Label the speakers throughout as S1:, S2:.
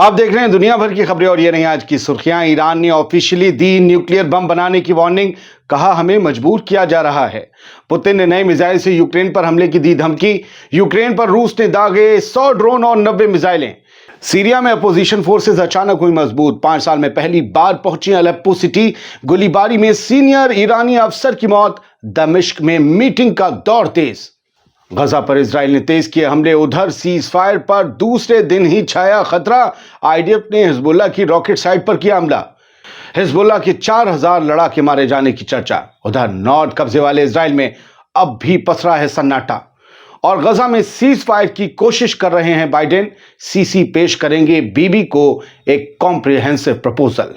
S1: आप देख रहे हैं दुनिया भर की खबरें और ये रही आज की सुर्खियां। ईरान ने ऑफिशियली दी न्यूक्लियर बम बनाने की वार्निंग, कहा हमें मजबूर किया जा रहा है। पुतिन ने नए मिसाइल से यूक्रेन पर हमले की दी धमकी। यूक्रेन पर रूस ने दागे 100 ड्रोन और 90 मिसाइलें। सीरिया में अपोजिशन फोर्सेस अचानक हुई मजबूत। 5 साल में पहली बार पहुंची अलेप्पो सिटी। गोलीबारी में सीनियर ईरानी अफसर की मौत। दमिश्क में मीटिंग का दौर तेज। गजा पर इजराइल ने तेज किए हमले। उधर सीज फायर पर दूसरे दिन ही छाया खतरा। आईडीएफ ने हिजबुल्लाह की रॉकेट साइट पर किया हमला। हिजबुल्लाह के 4000 लड़ाके मारे जाने की चर्चा। उधर नॉर्थ कब्जे वाले इजराइल में अब भी पसरा है सन्नाटा। और गजा में सीज फायर की कोशिश कर रहे हैं बाइडेन। सीसी पेश करेंगे बीबी को एक कॉम्प्रिहेंसिव प्रपोजल।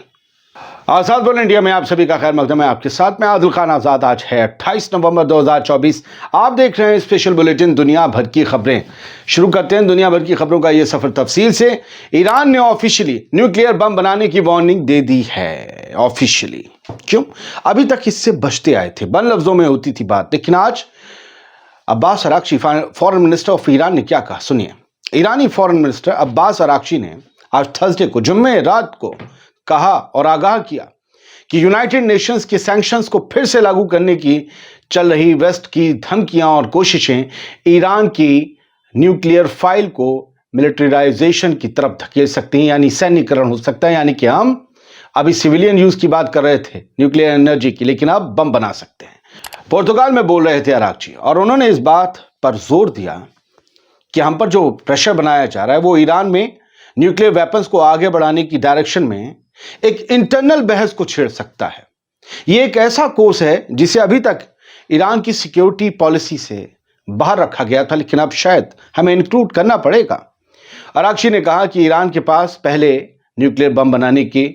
S1: आजाद बोल इंडिया में आप सभी का खैर मकदम है। आपके साथ में आदिल खान आजाद। आज है 28 नवंबर 2024। आप देख रहे हैं स्पेशल बुलेटिन दुनिया भर की खबरें। शुरू करते हैं दुनिया भर की खबरों का ये सफर तफसील से। ईरान ने ऑफिशियली न्यूक्लियर बम बनाने की वार्निंग दे दी है। ऑफिशियली क्यों? अभी तक इससे बचते आए थे, बंद लफ्जों में होती थी बात। लेकिन आज Abbas Araghchi foreign minister of Iran ने क्या कहा, सुनिए। ईरानी फॉरेन मिनिस्टर अब्बास अराक्ची ने आज थर्सडे को, जुम्मे रात को कहा और आगाह किया कि यूनाइटेड नेशंस के सैंक्शंस को फिर से लागू करने की चल रही वेस्ट की धमकियां और कोशिशें ईरान की न्यूक्लियर फाइल को मिलिटराइजेशन की तरफ धकेल सकती हैं, यानी सैन्यकरण हो सकता है। यानी कि हम अभी सिविलियन यूज की बात कर रहे थे न्यूक्लियर एनर्जी की, लेकिन अब बम बना सकते हैं। पुर्तगाल में बोल रहे थे अराक्ची, और उन्होंने इस बात पर जोर दिया कि हम पर जो प्रेशर बनाया जा रहा है वो ईरान में न्यूक्लियर वेपन्स को आगे बढ़ाने की डायरेक्शन में एक इंटरनल बहस को छेड़ सकता है। यह एक ऐसा कोर्स है जिसे अभी तक ईरान की सिक्योरिटी पॉलिसी से बाहर रखा गया था, लेकिन अब शायद हमें इंक्लूड करना पड़ेगा। अराक्ची ने कहा कि ईरान के पास पहले न्यूक्लियर बम बनाने की,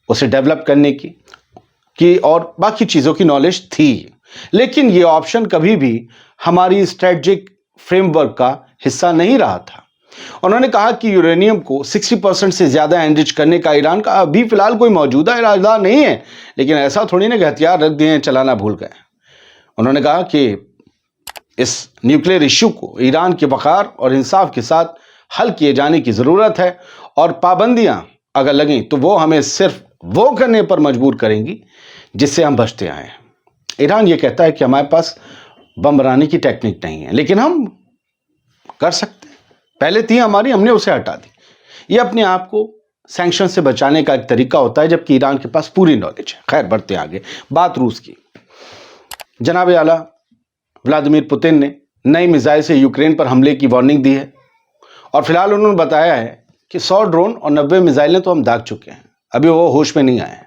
S1: उसे डेवलप करने की और बाकी चीजों की नॉलेज थी, लेकिन यह ऑप्शन कभी भी हमारी स्ट्रेटेजिक फ्रेमवर्क का हिस्सा नहीं रहा था। उन्होंने कहा कि यूरेनियम को 60% से ज्यादा एनरिच करने का ईरान का अभी फिलहाल कोई मौजूदा इरादा नहीं है, लेकिन ऐसा थोड़ी ना कि हथियार रख दिए चलाना भूल गए। उन्होंने कहा कि इस न्यूक्लियर इश्यू को ईरान के वक़ार और इंसाफ के साथ हल किए जाने की जरूरत है, और पाबंदियां अगर लगें तो वो हमें सिर्फ वो करने पर मजबूर करेंगी जिससे हम बचते आए हैं। ईरान ये कहता है कि हमारे पास बम बनाने की टेक्निक नहीं है, लेकिन हम कर सकते हैं। पहले थी हमारी, हमने उसे हटा दी। ये अपने आप को सैंक्शन से बचाने का एक तरीका होता है, जबकि ईरान के पास पूरी नॉलेज है। खैर, बढ़ते आगे। बात रूस की। जनाब आला व्लादिमीर पुतिन ने नई मिसाइल से यूक्रेन पर हमले की वार्निंग दी है, और फिलहाल उन्होंने बताया है कि 100 ड्रोन और 90 मिसाइलें तो हम दाग चुके हैं, अभी वो होश में नहीं आए हैं।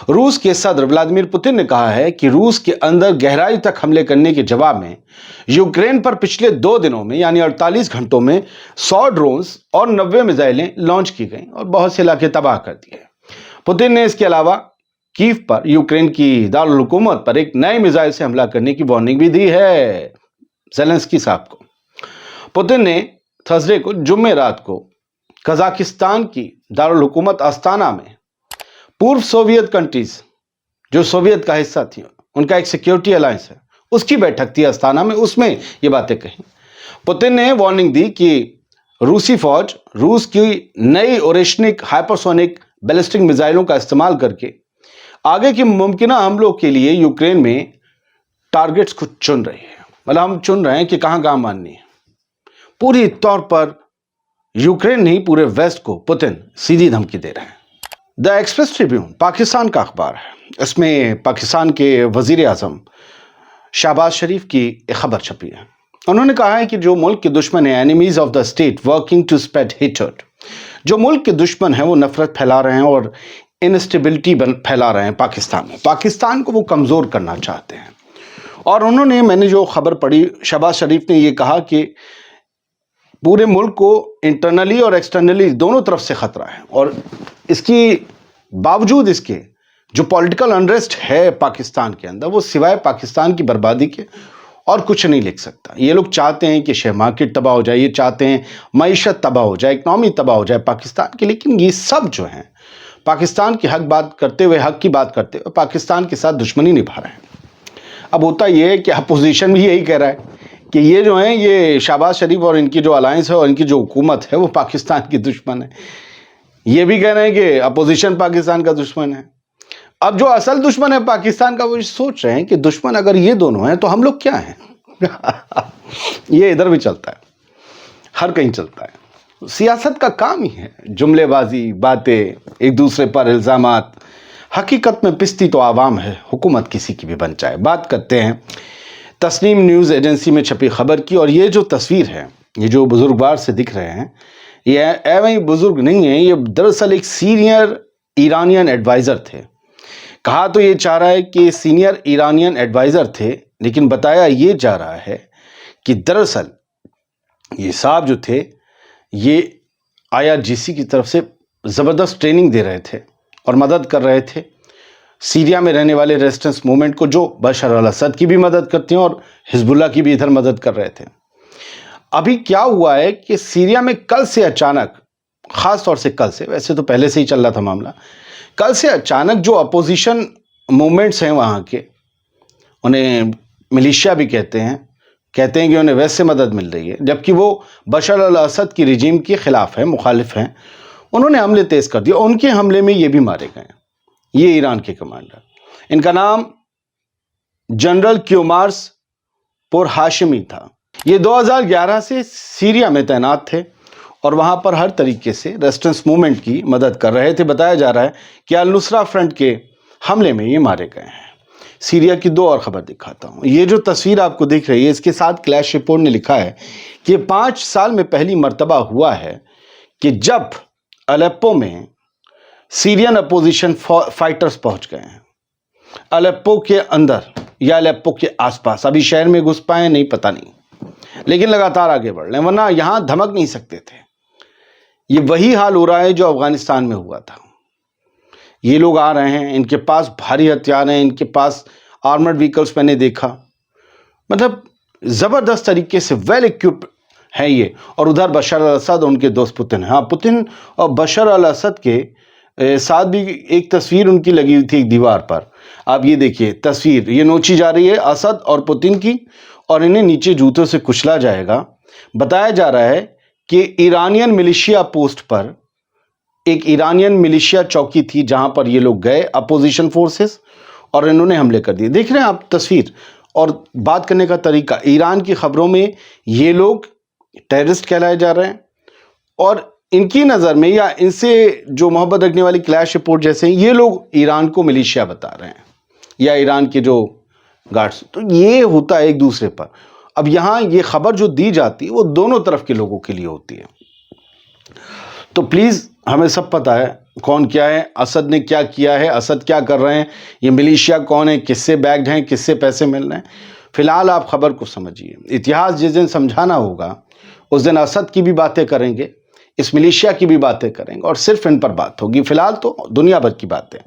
S1: रूस के सदर व्लादिमीर पुतिन ने कहा है कि रूस के अंदर गहराई तक हमले करने के जवाब में यूक्रेन पर पिछले 2 दिनों में, यानी 48 घंटों में 100 ड्रोन्स और 90 मिसाइलें लॉन्च की गईं और बहुत से इलाके तबाह कर दिए। पुतिन ने इसके अलावा कीव पर यूक्रेन की दारुल हुकूमत पर एक नए मिसाइल से हमला करने की वार्निंग भी दी है ज़ेलेंस्की साहब को। पुतिन ने थर्सडे को, जुम्मे रात को, कजाकिस्तान की दारुल हुकूमत अस्ताना में पूर्व सोवियत कंट्रीज जो सोवियत का हिस्सा थी, उनका एक सिक्योरिटी अलायंस है, उसकी बैठक थी अस्ताना में, उसमें ये बातें कही। पुतिन ने वार्निंग दी कि रूसी फौज रूस की नई ओरेशनिक हाइपरसोनिक बैलिस्टिक मिसाइलों का इस्तेमाल करके आगे के मुमकिन हमलों के लिए यूक्रेन में टारगेट्स को चुन रही है। मतलब हम चुन रहे हैं कि कहां कहां मारनी है। पूरी तौर पर यूक्रेन नहीं, पूरे वेस्ट को पुतिन सीधी धमकी दे रहे हैं। द एक्सप्रेस ट्रिब्यून पाकिस्तान का अखबार है। इसमें पाकिस्तान के वजीर आजम शहबाज शरीफ की एक खबर छपी है। उन्होंने कहा है कि जो मुल्क के दुश्मन है, enemies of the state working to spread hatred, जो मुल्क के दुश्मन है वो नफरत फैला रहे हैं और इनस्टेबिलिटी फैला रहे हैं पाकिस्तान में। पाकिस्तान को वो कमज़ोर करना चाहते हैं। और उन्होंने, मैंने जो खबर पढ़ी, शहबाज शरीफ ने ये कहा कि पूरे मुल्क को इंटरनली और एक्सटर्नली दोनों तरफ से खतरा है, और इसकी बावजूद इसके जो पॉलिटिकल अनरेस्ट है पाकिस्तान के अंदर, वो सिवाय पाकिस्तान की बर्बादी के और कुछ नहीं लिख सकता। ये लोग चाहते हैं कि शेयर मार्केट तबाह हो जाए, ये चाहते हैं मईशत तबाह हो जाए, इकनॉमी तबाह हो जाए पाकिस्तान की। लेकिन ये सब जो हैं पाकिस्तान की हक की बात करते हुए पाकिस्तान के साथ दुश्मनी निभा रहे हैं। अब होता ये है कि अपोजिशन भी यही कह रहा है कि ये जो है, ये शहबाज शरीफ और इनकी जो अलायंस है और इनकी जो हुकूमत है वो पाकिस्तान की दुश्मन है। یہ بھی کہہ رہے ہیں کہ اپوزیشن پاکستان کا دشمن ہے. اب جو اصل دشمن ہے پاکستان کا وہ سوچ رہے ہیں کہ دشمن اگر یہ دونوں ہیں تو ہم لوگ کیا ہیں. یہ ادھر بھی چلتا ہے, ہر کہیں چلتا ہے. سیاست کا کام ہی ہے جملے بازی, باتیں, ایک دوسرے پر الزامات. حقیقت میں پستی تو عوام ہے, حکومت کسی کی بھی بن جائے. بات کرتے ہیں تسنیم نیوز ایجنسی میں چھپی خبر کی. اور یہ جو تصویر ہے, یہ جو بزرگوار سے دکھ رہے ہیں, یہ ایویں بزرگ نہیں ہیں, یہ دراصل ایک سینئر ایرانین ایڈوائزر تھے. کہا تو یہ چاہ رہا ہے کہ سینئر ایرانین ایڈوائزر تھے, لیکن بتایا یہ جا رہا ہے کہ دراصل یہ صاحب جو تھے یہ IRGC کی طرف سے زبردست ٹریننگ دے رہے تھے اور مدد کر رہے تھے سیریا میں رہنے والے ریزسٹنس موومنٹ کو, جو بشار الاسد کی بھی مدد کرتے ہیں اور حزب اللہ کی بھی ادھر مدد کر رہے تھے. ابھی کیا ہوا ہے کہ سیریا میں کل سے اچانک, خاص طور سے کل سے, ویسے تو پہلے سے ہی چل رہا تھا معاملہ, کل سے اچانک جو اپوزیشن موومنٹس ہیں وہاں کے, انہیں ملیشیا بھی کہتے ہیں کہ انہیں ویسے مدد مل رہی ہے, جبکہ وہ بشار الاسد کی رجیم کے خلاف ہیں, مخالف ہیں. انہوں نے حملے تیز کر دیا. ان کے حملے میں یہ بھی مارے گئے. یہ ایران کے کمانڈر, ان کا نام جنرل کیومارس پور ہاشمی تھا. یہ 2011 سے سیریا میں تعینات تھے اور وہاں پر ہر طریقے سے ریزسٹنس موومنٹ کی مدد کر رہے تھے. بتایا جا رہا ہے کہ النصرہ فرنٹ کے حملے میں یہ مارے گئے ہیں. سیریا کی دو اور خبر دکھاتا ہوں. یہ جو تصویر آپ کو دکھ رہی ہے, اس کے ساتھ کلیش رپورٹ نے لکھا ہے کہ 5 سال میں پہلی مرتبہ ہوا ہے کہ جب الیپو میں سیرین اپوزیشن فائٹرز پہنچ گئے ہیں. الیپو کے اندر یا الیپو کے آس پاس, ابھی شہر میں گھس پائے نہیں, پتہ نہیں, لیکن لگاتار آگے بڑھ رہے ہیں, ورنہ یہاں دھمک نہیں سکتے تھے. یہ وہی حال ہو رہا ہے جو افغانستان میں ہوا تھا. یہ لوگ آ رہے ہیں, ان کے پاس بھاری ہتھیار ہیں, ان کے پاس آرمرڈ وہیکلز میں نے دیکھا, مطلب زبردست طریقے سے ویل ایکوپڈ ہیں یہ. اور ادھر بشار الاسد اور ان کے دوست پوتن ہیں. ہاں, پوتن اور بشار الاسد کے ساتھ بھی ایک تصویر ان کی لگی ہوئی تھی ایک دیوار پر. آپ یہ دیکھیے تصویر, یہ نوچی جا رہی ہے اسد اور پوتن کی, اور انہیں نیچے جوتوں سے کچلا جائے گا. بتایا جا رہا ہے کہ ایرانین ملیشیا پوسٹ پر, ایک ایرانین ملیشیا چوکی تھی جہاں پر یہ لوگ گئے اپوزیشن فورسز, اور انہوں نے حملے کر دیے. دیکھ رہے ہیں آپ تصویر اور بات کرنے کا طریقہ. ایران کی خبروں میں یہ لوگ ٹیررسٹ کہلائے جا رہے ہیں, اور ان کی نظر میں یا ان سے جو محبت رکھنے والی کلیش رپورٹ جیسے ہیں, یہ لوگ ایران کو ملیشیا بتا رہے ہیں یا ایران کے جو گارڈز. تو یہ ہوتا ہے ایک دوسرے پر. اب یہاں یہ خبر جو دی جاتی ہے وہ دونوں طرف کے لوگوں کے لیے ہوتی ہے. تو پلیز, ہمیں سب پتہ ہے کون کیا ہے, اسد نے کیا کیا ہے, اسد کیا کر رہے ہیں, یہ ملیشیا کون ہے, کس سے بیکڈ ہیں, کس سے پیسے مل رہے ہیں. فی الحال آپ خبر کو سمجھیے. اتہاس جس دن سمجھانا ہوگا اس دن اسد کی بھی باتیں کریں گے, اس ملیشیا کی بھی باتیں کریں گے, اور صرف ان پر بات ہوگی. فی الحال تو دنیا بھر کی باتیں.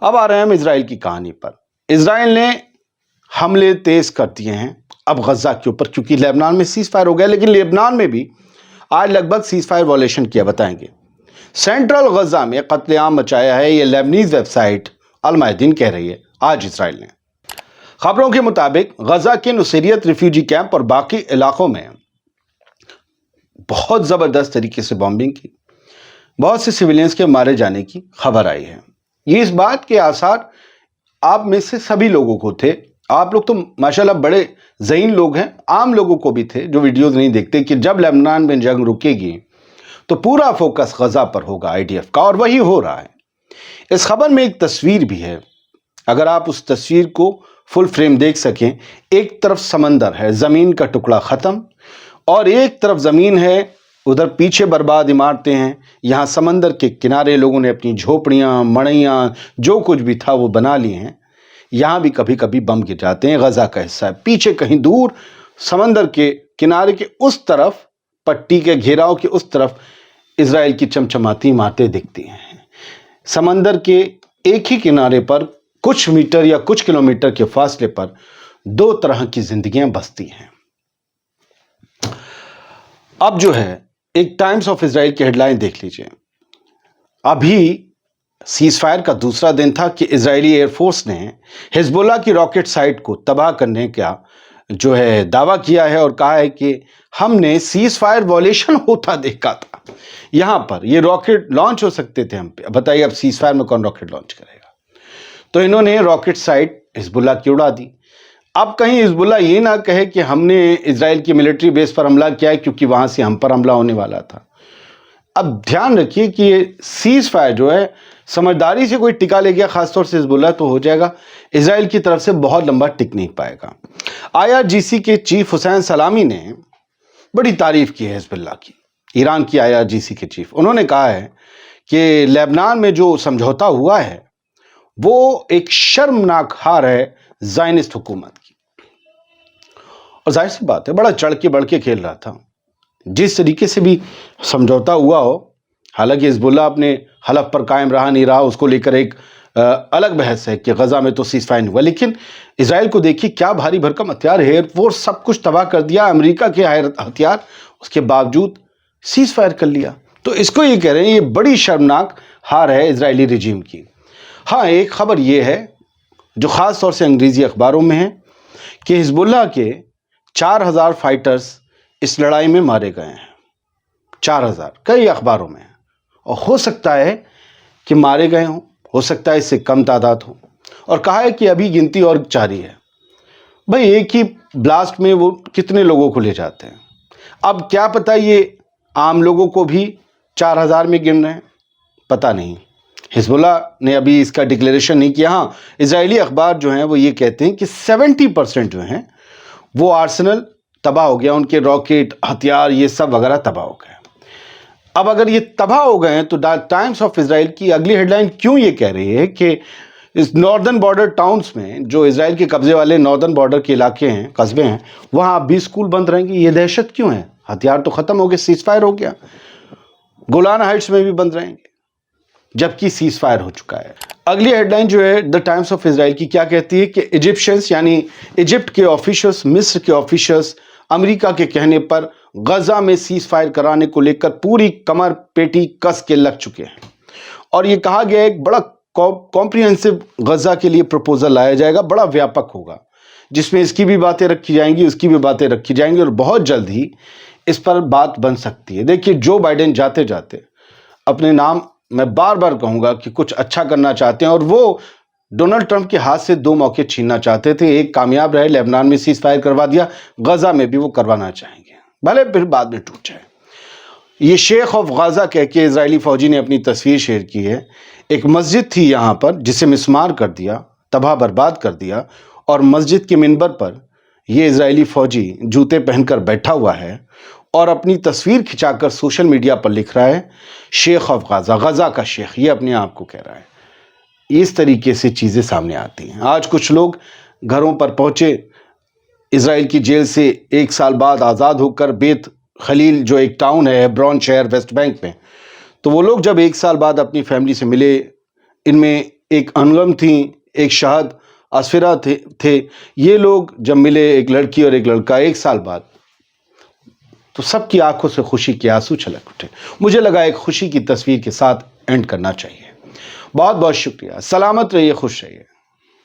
S1: اب آ رہے ہیں ہم اسرائیل کی کہانی پر. اسرائیل نے حملے تیز کر دیے ہیں اب غزہ کے اوپر, کیونکہ لیبنان میں سیز فائر ہو گیا, لیکن لیبنان میں بھی آج لگ بھگ سیز فائر وائلیشن کیا. بتائیں گے. سینٹرل غزہ میں قتل عام مچایا ہے, یہ لیبنیز ویب سائٹ المایدین کہہ رہی ہے آج اسرائیل نے. خبروں کے مطابق غزہ کے نصیریت ریفیوجی کیمپ اور باقی علاقوں میں بہت زبردست طریقے سے بامبنگ کی, بہت سے سویلینز کے مارے جانے کی خبر آئی ہے. یہ اس بات کے آثار آپ میں سے سبھی لوگوں کو تھے. آپ لوگ تو ماشاءاللہ بڑے ذہین لوگ ہیں, عام لوگوں کو بھی تھے جو ویڈیوز نہیں دیکھتے, کہ جب لیبنان میں جنگ رکے گی تو پورا فوکس غزہ پر ہوگا IDF کا, اور وہی ہو رہا ہے. اس خبر میں ایک تصویر بھی ہے, اگر آپ اس تصویر کو فل فریم دیکھ سکیں. ایک طرف سمندر ہے, زمین کا ٹکڑا ختم, اور ایک طرف زمین ہے, ادھر پیچھے برباد عمارتیں ہیں. یہاں سمندر کے کنارے لوگوں نے اپنی جھوپڑیاں, مڑیاں, جو کچھ بھی تھا وہ بنا لی ہیں. یہاں بھی کبھی کبھی بم گر جاتے ہیں. غزہ کا حصہ ہے. پیچھے کہیں دور سمندر کے کنارے کے اس طرف, پٹی کے گھیراؤ کے اس طرف اسرائیل کی چمچماتی عمارتیں دکھتی ہیں. سمندر کے ایک ہی کنارے پر کچھ میٹر یا کچھ کلومیٹر کے فاصلے پر دو طرح کی زندگیاں بستی ہیں. اب جو ہے ایک ٹائمز آف اسرائیل کی ہیڈ لائن دیکھ لیجئے. ابھی سیز فائر کا دوسرا دن تھا کہ اسرائیلی ایئر فورس نے حزب اللہ کی راکٹ سائٹ کو تباہ کرنے کا जो है दावा किया है और कहा है कि हमने सीज फायर वॉलेशन होता देखा था। यहाँ पर ये रॉकेट लॉन्च हो सकते थे हम पे। बताइए अब सीज फायर में कौन रॉकेट लॉन्च करेगा। तो इन्होंने रॉकेट साइट हिजबुल्लाह की उड़ा दी। अब कहीं हिजबुल्लाह ये ना कहे कि हमने इजराइल की मिलिट्री बेस पर हमला किया है क्योंकि वहां से हम पर हमला होने वाला था। अब ध्यान रखिए कि ये सीज फायर जो है समझदारी से कोई टिका ले गया, खासतौर से हिजबुल्लाह, तो हो जाएगा। इजराइल की तरफ से बहुत लंबा टिक नहीं पाएगा। IRGC के चीफ हुसैन सलामी ने बड़ी तारीफ की है हिजबुल्लाह की, ईरान की IRGC के चीफ। उन्होंने कहा है कि लेबनान में जो समझौता हुआ है वो एक शर्मनाक हार है ज़ायनिस्ट हुकूमत की। और जाहिर सी बात है, बड़ा चढ़ के बढ़ के खेल रहा था। जिस तरीके से भी समझौता हुआ हो, हालांकि हिजबुल्लाह अपने हलफ पर कायम रहा नहीं रहा, उसको लेकर एक अलग बहस है कि गजा में तो सीज फायर हुआ, लेकिन इसराइल को देखिए क्या भारी भरकम हथियार, एयरफोर्स सब कुछ तबाह कर दिया, अमेरिका के हथियार, उसके बावजूद सीज फायर कर लिया। तो इसको ये कह रहे हैं ये बड़ी शर्मनाक हार है इजरायली रिजीम की। हाँ, एक खबर ये है जो ख़ास तौर से अंग्रेज़ी अखबारों में है कि हिजबुल्लाह के 4000 फाइटर्स इस लड़ाई में मारे गए हैं। 4000 कई अखबारों में है, और हो सकता है कि मारे गए हों, हो सकता है इससे कम तादाद हो, और कहा है कि अभी गिनती और जारी है। भाई एक ही ब्लास्ट में वो कितने लोगों को ले जाते हैं। अब क्या पता ये आम लोगों को भी 4000 में गिन रहे हैं, पता नहीं। हिजबुल्लाह ने अभी इसका डिक्लेरेशन नहीं किया। हाँ, इजरायली अखबार जो हैं वो ये कहते हैं कि 70% जो हैं वो आर्सेनल तबाह हो गया, उनके रॉकेट, हथियार, ये सब वगैरह तबाह हो गए। अब अगर ये तबाह हो गए हैं तो टाइम्स ऑफ इजराइल की अगली हेडलाइन क्यों ये कह रही है कि इस नॉर्दर्न बॉर्डर टाउन्स में, जो इजराइल के कब्जे वाले नॉर्दर्न बॉर्डर के इलाके हैं, कस्बे हैं, वहाँ अब भी स्कूल बंद रहेंगे। ये दहशत क्यों है? हथियार तो ख़त्म हो गए, सीज फायर हो गया। गोलान हाइट्स में भी बंद रहेंगे जबकि सीज फायर हो चुका है। अगली हेडलाइन जो है द टाइम्स ऑफ इजराइल की क्या कहती है कि इजिप्शियंस यानी इजिप्ट के ऑफिशियल्स, मिस्र के ऑफिशियल्स अमेरिका के कहने पर गजा में सीज फायर कराने को लेकर पूरी कमर पेटी कस के लग चुके हैं। और ये कहा गया एक बड़ा कॉम्प्रिहेंसिव गजा के लिए प्रपोजल लाया जाएगा, बड़ा व्यापक होगा, जिसमें इसकी भी बातें रखी जाएंगी, उसकी भी बातें रखी जाएंगी, और बहुत जल्द ही इस पर बात बन सकती है। देखिए, जो बाइडेन जाते जाते अपने नाम, मैं बार बार कहूँगा कि कुछ अच्छा करना चाहते हैं, और वो डोनाल्ड ट्रंप के हाथ से 2 मौके छीनना चाहते थे। एक कामयाब रहे, लेबनान में सीज फायर करवा दिया, गजा में भी वो करवाना चाहेंगे, भले फिर बाद में टूट जाए। ये शेख ऑफ गाजा कह के इजरायली फौजी ने अपनी तस्वीर शेयर की है। एक मस्जिद थी यहाँ पर जिसे मिस्मार कर दिया, तबाह बर्बाद कर दिया, और मस्जिद के मिंबर पर ये इजरायली फौजी जूते पहनकर बैठा हुआ है और अपनी तस्वीर खिंचाकर सोशल मीडिया पर लिख रहा है शेख ऑफ गाजा, गजा का शेख, ये अपने आप को कह रहा है। इस तरीके से चीज़ें सामने आती हैं। आज कुछ लोग घरों पर पहुंचे, इजराइल की जेल से 1 साल बाद आज़ाद होकर, बेत खलील जो एक टाउन है हेब्रोन शहर वेस्ट बैंक में, तो वो लोग जब 1 साल बाद अपनी फैमिली से मिले, इनमें एक अनगम थी, एक शहद असफिरा थे। ये लोग जब मिले, एक लड़की और एक लड़का, 1 साल बाद, तो सबकी आंखों से खुशी के आंसू छलक उठे। मुझे लगा एक खुशी की तस्वीर के साथ एंड करना चाहिए। बहुत बहुत शुक्रिया। सलामत रहिए, खुश रहिए।